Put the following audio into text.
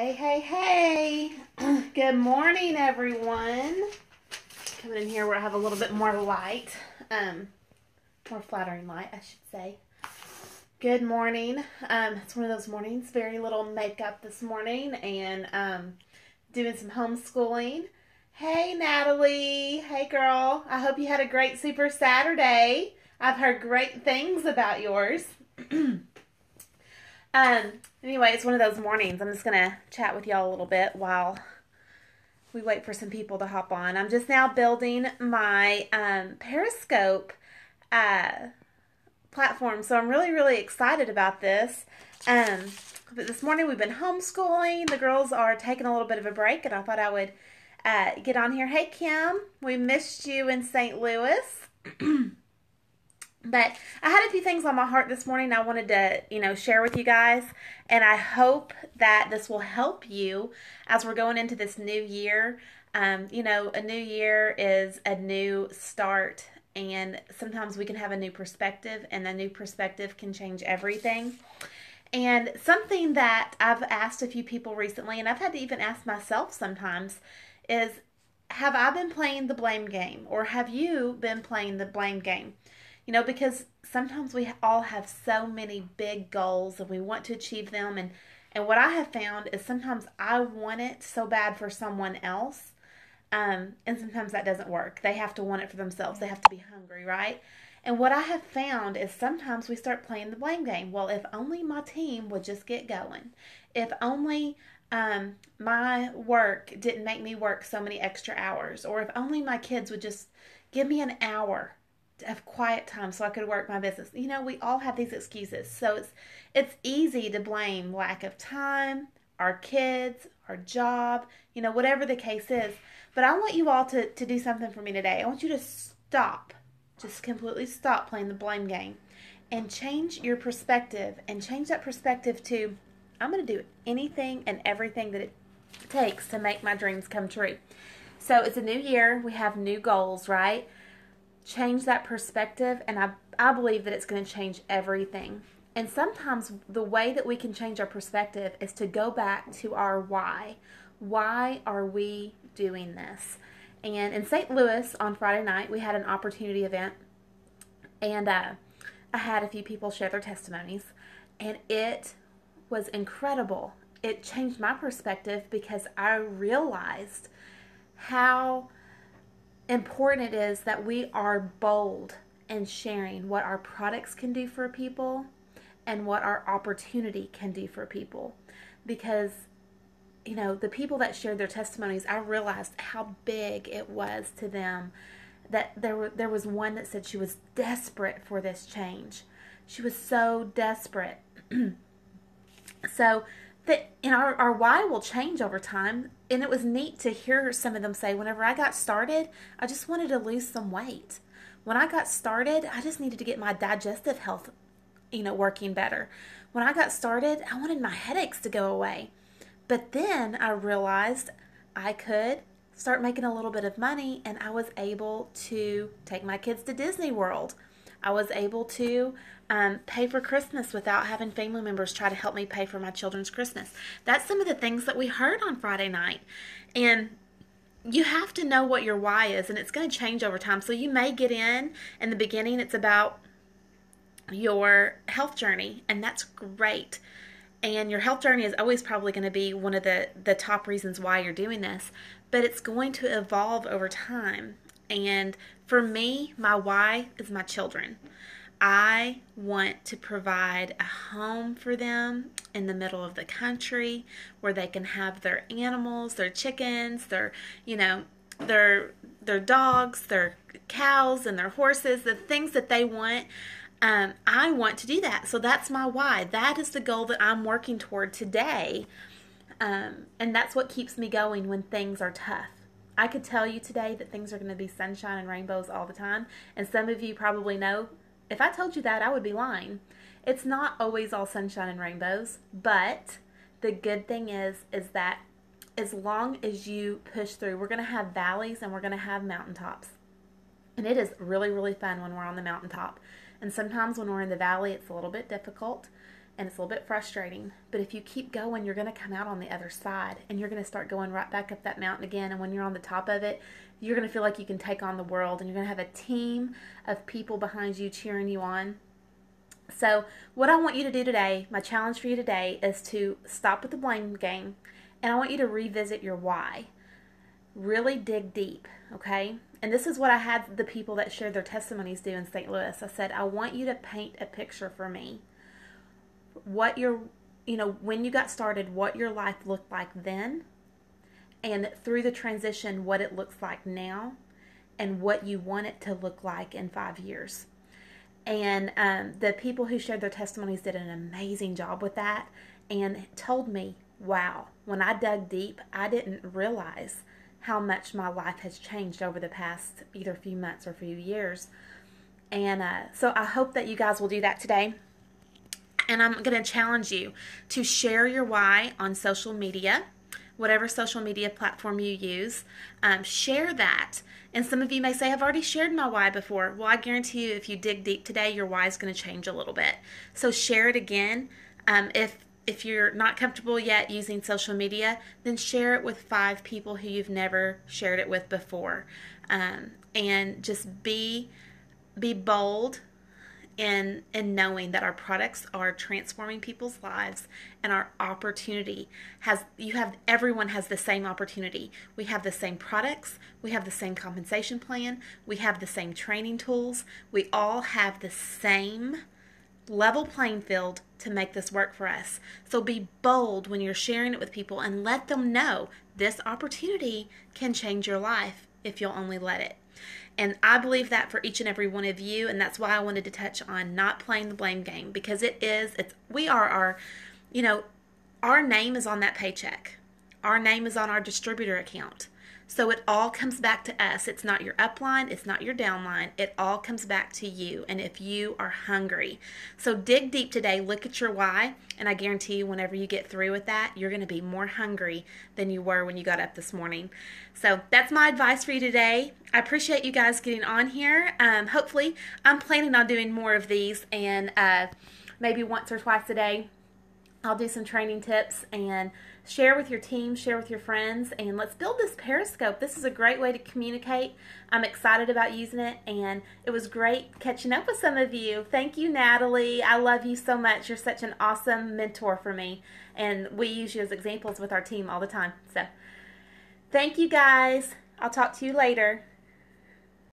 Hey, hey, hey. Good morning, everyone. Coming in here where I have a little bit more light. More flattering light, I should say. Good morning. It's one of those mornings. Very little makeup this morning and doing some homeschooling. Hey, Natalie. Hey, girl. I hope you had a great Super Saturday. I've heard great things about yours. Anyway, it's one of those mornings. I'm just going to chat with y'all a little bit while we wait for some people to hop on. I'm just now building my Periscope platform, so I'm really, really excited about this. But this morning we've been homeschooling. The girls are taking a little bit of a break, and I thought I would get on here. Hey, Kim. We missed you in St. Louis. But I had a few things on my heart this morning I wanted to, share with you guys. And I hope that this will help you as we're going into this new year. A new year is a new start. And sometimes we can have a new perspective. And a new perspective can change everything. And something that I've asked a few people recently, and I've had to even ask myself sometimes, is have I been playing the blame game? Or have you been playing the blame game? Because sometimes we all have so many big goals and we want to achieve them. And what I have found is sometimes I want it so bad for someone else. And sometimes that doesn't work. They have to want it for themselves. They have to be hungry, right? And what I have found is sometimes we start playing the blame game. Well, if only my team would just get going. If only my work didn't make me work so many extra hours. Or if only my kids would just give me an hour of quiet time so I could work my business. We all have these excuses. So it's easy to blame lack of time, our kids, our job, whatever the case is. But I want you all to do something for me today. I want you to stop, just completely stop playing the blame game and change your perspective and change that perspective to, I'm going to do anything and everything that it takes to make my dreams come true. So it's a new year. We have new goals, right? Change that perspective, and I believe that it's going to change everything. And sometimes the way that we can change our perspective is to go back to our why. Why are we doing this? And in St. Louis on Friday night, we had an opportunity event, and I had a few people share their testimonies, and it was incredible. It changed my perspective because I realized how important it is that we are bold in sharing what our products can do for people and what our opportunity can do for people. Because, the people that shared their testimonies, I realized how big it was to them. That there was one that said she was desperate for this change. She was so desperate. So that our why will change over time. And it was neat to hear some of them say, whenever I got started, I just wanted to lose some weight. When I got started, I just needed to get my digestive health, working better. When I got started, I wanted my headaches to go away. But then I realized I could start making a little bit of money, and I was able to take my kids to Disney World. I was able to pay for Christmas without having family members try to help me pay for my children's Christmas. That's some of the things that we heard on Friday night. And you have to know what your why is, and it's going to change over time. So you may get in the beginning, it's about your health journey, and that's great. And your health journey is always probably going to be one of the top reasons why you're doing this. But it's going to evolve over time. And for me, my why is my children. I want to provide a home for them in the middle of the country where they can have their animals, their chickens, their dogs, their cows, and their horses, the things that they want. I want to do that. So that's my why. That is the goal that I'm working toward today. And that's what keeps me going when things are tough. I could tell you today that things are going to be sunshine and rainbows all the time. And some of you probably know, if I told you that, I would be lying. It's not always all sunshine and rainbows. But the good thing is that as long as you push through, we're going to have valleys and we're going to have mountaintops. And it is really, really fun when we're on the mountaintop. And sometimes when we're in the valley, it's a little bit difficult. and it's a little bit frustrating. But if you keep going, you're going to come out on the other side, and you're going to start going right back up that mountain again. And when you're on the top of it, you're going to feel like you can take on the world, and you're going to have a team of people behind you cheering you on. So what I want you to do today, my challenge for you today, is to stop with the blame game, and I want you to revisit your why. Really dig deep, okay? And this is what I had the people that shared their testimonies do in St. Louis. I said, I want you to paint a picture for me. What when you got started, what your life looked like then, and through the transition, what it looks like now, and what you want it to look like in 5 years. And the people who shared their testimonies did an amazing job with that and told me, wow, when I dug deep, I didn't realize how much my life has changed over the past either few months or few years. And so I hope that you guys will do that today. And I'm going to challenge you to share your why on social media, whatever social media platform you use. Share that. And some of you may say, I've already shared my why before. Well, I guarantee you, if you dig deep today, your why is going to change a little bit. So share it again. If you're not comfortable yet using social media, then share it with 5 people who you've never shared it with before. And just be bold in knowing that our products are transforming people's lives, and our opportunity everyone has the same opportunity. We have the same products, we have the same compensation plan, we have the same training tools, we all have the same level playing field to make this work for us. So be bold when you're sharing it with people and let them know this opportunity can change your life if you'll only let it. And I believe that for each and every one of you, and that's why I wanted to touch on not playing the blame game, because our name is on that paycheck. Our name is on our distributor account. So it all comes back to us. It's not your upline, it's not your downline. It all comes back to you, and if you are hungry. So dig deep today, look at your why, and I guarantee you whenever you get through with that, you're going to be more hungry than you were when you got up this morning. So that's my advice for you today. I appreciate you guys getting on here. Hopefully, I'm planning on doing more of these, and maybe once or twice a day, I'll do some training tips and share with your team, share with your friends, and let's build this Periscope. This is a great way to communicate. I'm excited about using it, and it was great catching up with some of you. Thank you, Natalie. I love you so much. You're such an awesome mentor for me, and we use you as examples with our team all the time. So thank you, guys. I'll talk to you later.